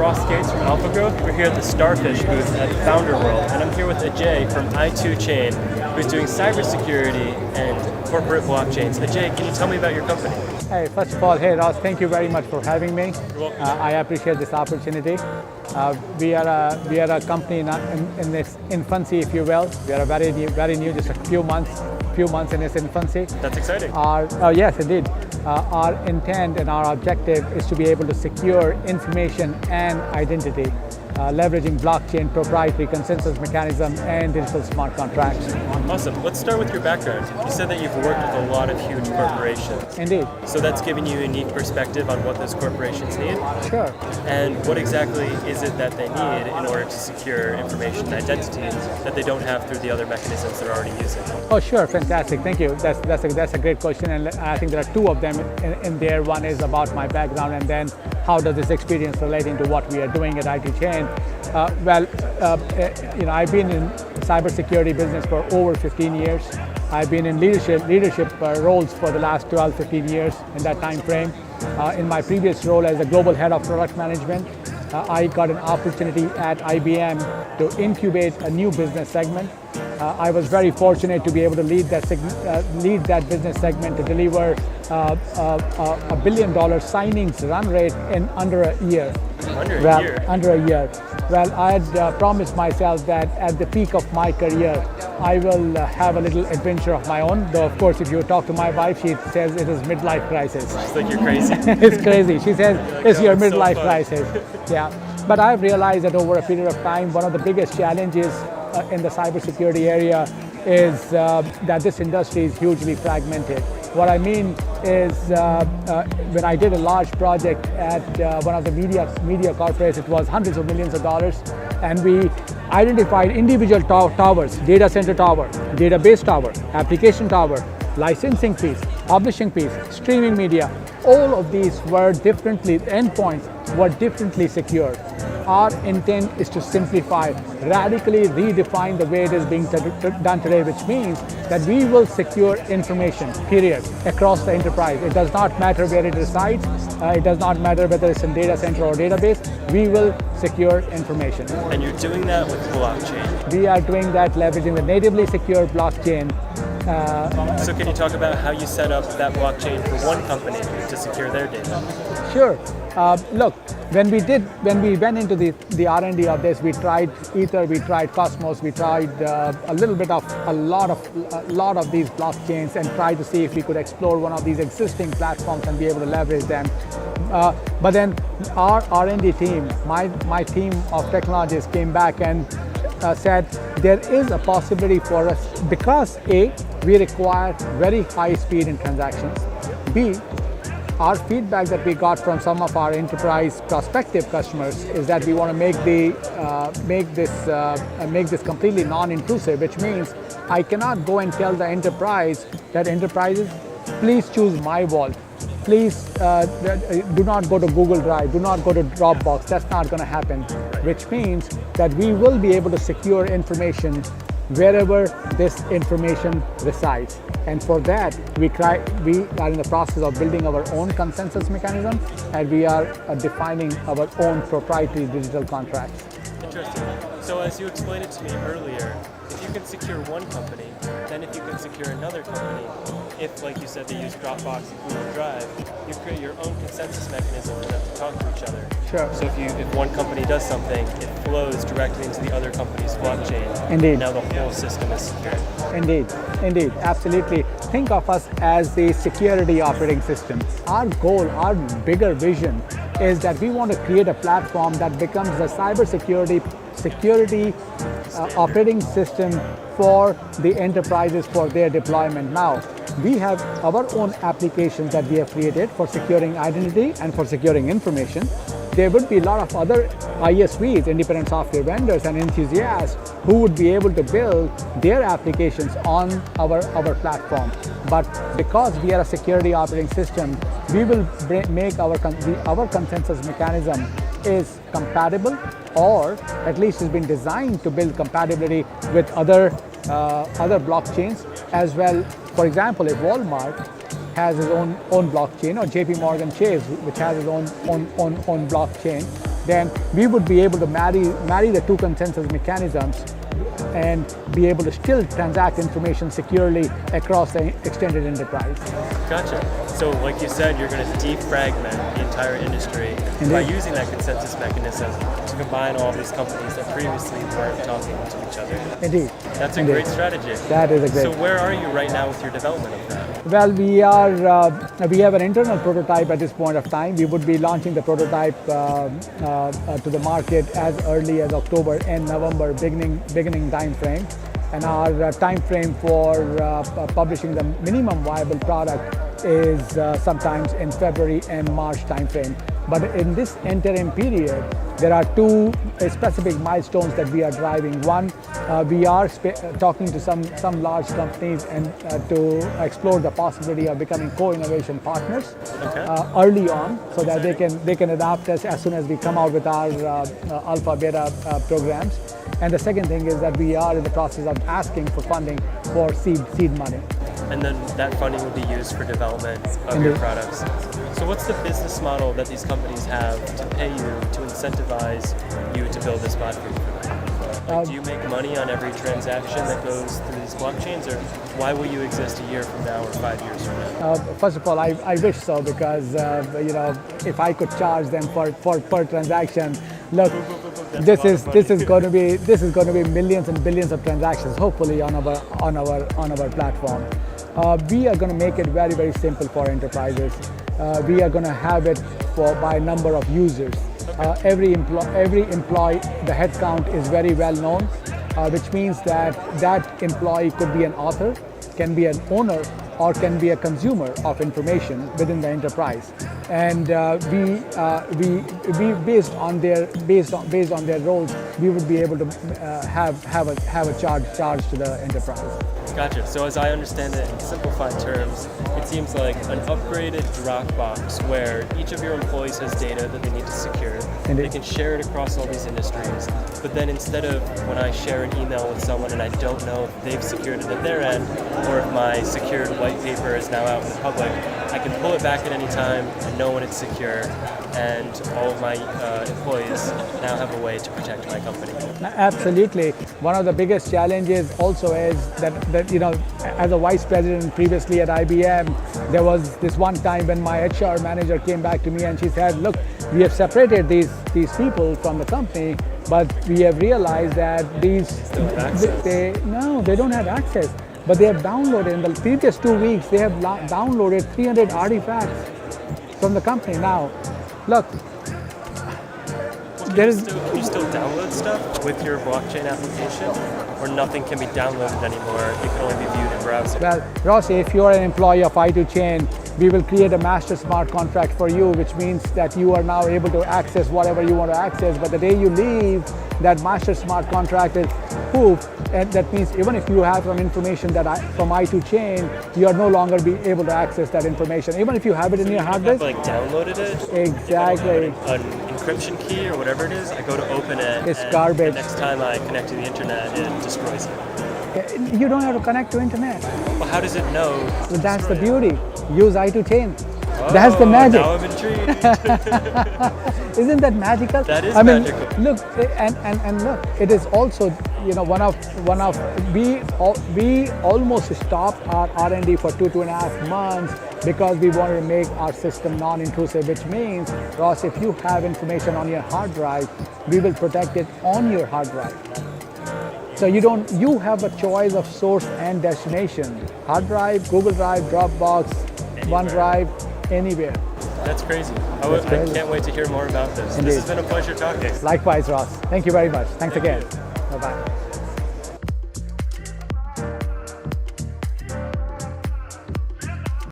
Gates from Alphagrowth. We're here at the Starfish booth at Founder World, and I'm here with Ajay from i2chain, who's doing cybersecurity and corporate blockchains. Ajay, can you tell me about your company? Hey, first of all, hey Ross, thank you very much for having me. You're welcome. I appreciate this opportunity. We are a company in its infancy, if you will. We are very new, just a few months in its infancy. That's exciting. Yes, indeed. Our intent and our objective is to be able to secure information and identity, leveraging blockchain, proprietary consensus mechanism, and digital smart contracts. Awesome. Let's start with your background. You said that you've worked with a lot of huge corporations. Indeed. So that's given you a unique perspective on what those corporations need? Sure. And what exactly is it that they need in order to secure information and identity that they don't have through the other mechanisms they're already using? Oh, sure. Fantastic. Thank you. That's a great question, and I think there are two of them in there. One is about my background, and then how does this experience relate into what we are doing at i2chain? I've been in cybersecurity business for over 15 years. I've been in leadership roles for the last 12, 15 years in that time frame. In my previous role as a global head of product management, I got an opportunity at IBM to incubate a new business segment. I was very fortunate to be able to lead that business segment to deliver $1 billion signings run rate in under a year. Under a year. Well, I had promised myself that at the peak of my career, I will have a little adventure of my own. Though, of course, if you talk to my wife, she says it is midlife crisis. It's like you're crazy. It's crazy. She says it's your midlife so crisis. Yeah. But I've realized that over a period of time, one of the biggest challenges in the cybersecurity area is that this industry is hugely fragmented. What I mean is when I did a large project at one of the media corporates, it was hundreds of millions of dollars, and we identified individual towers, data center tower, database tower, application tower, licensing piece, publishing piece, streaming media. All of these were differently, endpoints were differently secured. Our intent is to simplify, radically redefine the way it is being done today, which means that we will secure information, period, across the enterprise. It does not matter where it resides. It does not matter whether it's in data center or database. We will secure information. And you're doing that with blockchain? We are doing that leveraging the natively secure blockchain. So can you talk about how you set up that blockchain for one company to secure their data? Sure. Look, when we went into the R&D of this, we tried Ether, we tried Cosmos, we tried a lot of these blockchains, and tried to see if we could explore one of these existing platforms and be able to leverage them. But then our R&D team, my team of technologists came back and said there is a possibility for us, because A, we require very high speed in transactions. B, our feedback that we got from some of our enterprise prospective customers is that we want to make this completely non-intrusive, which means I cannot go and tell the enterprises, please choose my vault. Please do not go to Google Drive, do not go to Dropbox. That's not going to happen, which means that we will be able to secure information wherever this information resides. And for that, we are in the process of building our own consensus mechanism, and we are defining our own proprietary digital contracts. Interesting. So as you explained it to me earlier, if you can secure one company, then if you can secure another company, if, like you said, they use Dropbox and Google Drive, you create your own consensus mechanism for them to talk to each other. Sure. So if one company does something, it flows directly into the other company's blockchain. Indeed. Now the whole system is secure. Indeed, absolutely. Think of us as the security operating system. Our goal, our bigger vision is that we want to create a platform that becomes a cybersecurity operating system for the enterprises for their deployment. Now, we have our own applications that we have created for securing identity and for securing information. There would be a lot of other ISVs, independent software vendors and enthusiasts, who would be able to build their applications on our platform. But because we are a security operating system, we will make our consensus mechanism is compatible, or at least has been designed to build compatibility with other blockchains as well. For example, if Walmart has its own blockchain, or JP Morgan Chase, which has its own blockchain, then we would be able to marry the two consensus mechanisms and be able to still transact information securely across the extended enterprise. Gotcha. So like you said, you're going to defragment the entire industry by using that consensus mechanism to combine all these companies that previously weren't talking to each other. Indeed. That's a great strategy. That is a great. So where are you right now with your development of that? Well, we have an internal prototype at this point of time. We would be launching the prototype to the market as early as October and November beginning time frame. And our time frame for publishing the minimum viable product is sometimes in February and March time frame. But in this interim period, there are two specific milestones that we are driving. One, we are talking to some large companies and to explore the possibility of becoming co-innovation partners early on, so that they can adopt us as soon as we come out with our alpha beta programs. And the second thing is that we are in the process of asking for funding for seed money. And then that funding will be used for development of your products. So what's the business model that these companies have to pay you to incentivize you to build this platform for them? Like, do you make money on every transaction that goes through these blockchains, or why will you exist a year from now or 5 years from now? First of all, I wish so, because if I could charge them per transaction, look, this is going to be millions and billions of transactions, hopefully on our platform. We are going to make it very, very simple for enterprises. We are going to have it by number of users. Every employee, the headcount is very well known, which means that employee could be an author, can be an owner, or can be a consumer of information within the enterprise. And we based on their roles, we would be able to have a charge to the enterprise. Gotcha. So as I understand it in simplified terms, it seems like an upgraded Dropbox where each of your employees has data that they need to secure. Indeed. They can share it across all these industries. But then instead of when I share an email with someone and I don't know if they've secured it at their end, or if my secured white paper is now out in the public, I can pull it back at any time and know when it's secure, and all of my employees now have a way to protect my company. Absolutely. One of the biggest challenges also is that as a vice president previously at IBM, there was this one time when my HR manager came back to me and she said, look, we have separated these people from the company, but we have realized that they don't have access. But they have downloaded, in the previous 2 weeks, they have downloaded 300 artifacts from the company. Now, look, can you still download stuff with your blockchain application, or nothing can be downloaded anymore? It can only be viewed in browser. Well, Rossi, if you are an employee of i2chain, we will create a master smart contract for you, which means that you are now able to access whatever you want to access. But the day you leave, that master smart contract is poof, and that means even if you have some information from i2chain, you are no longer be able to access that information, even if you have it in your hard disk. Like downloaded it. Exactly. An encryption key or whatever it is. I go to open it. It's garbage. The next time I connect to the internet, it destroys it. You don't have to connect to internet. Well, how does it know? Well, that's the beauty. Use i2chain. That's the magic. Now I'm intrigued. Isn't that magical? That is magical. Look, and look, it is also we almost stopped our R&D for 2.5 months because we wanted to make our system non-intrusive, which means, Ross, if you have information on your hard drive, we will protect it on your hard drive. So you have a choice of source and destination. Hard drive, Google Drive, Dropbox, OneDrive, anywhere. That's crazy. I can't wait to hear more about this. Indeed. This has been a pleasure talking. Likewise, Ross. Thank you very much. Thanks again. Bye-bye.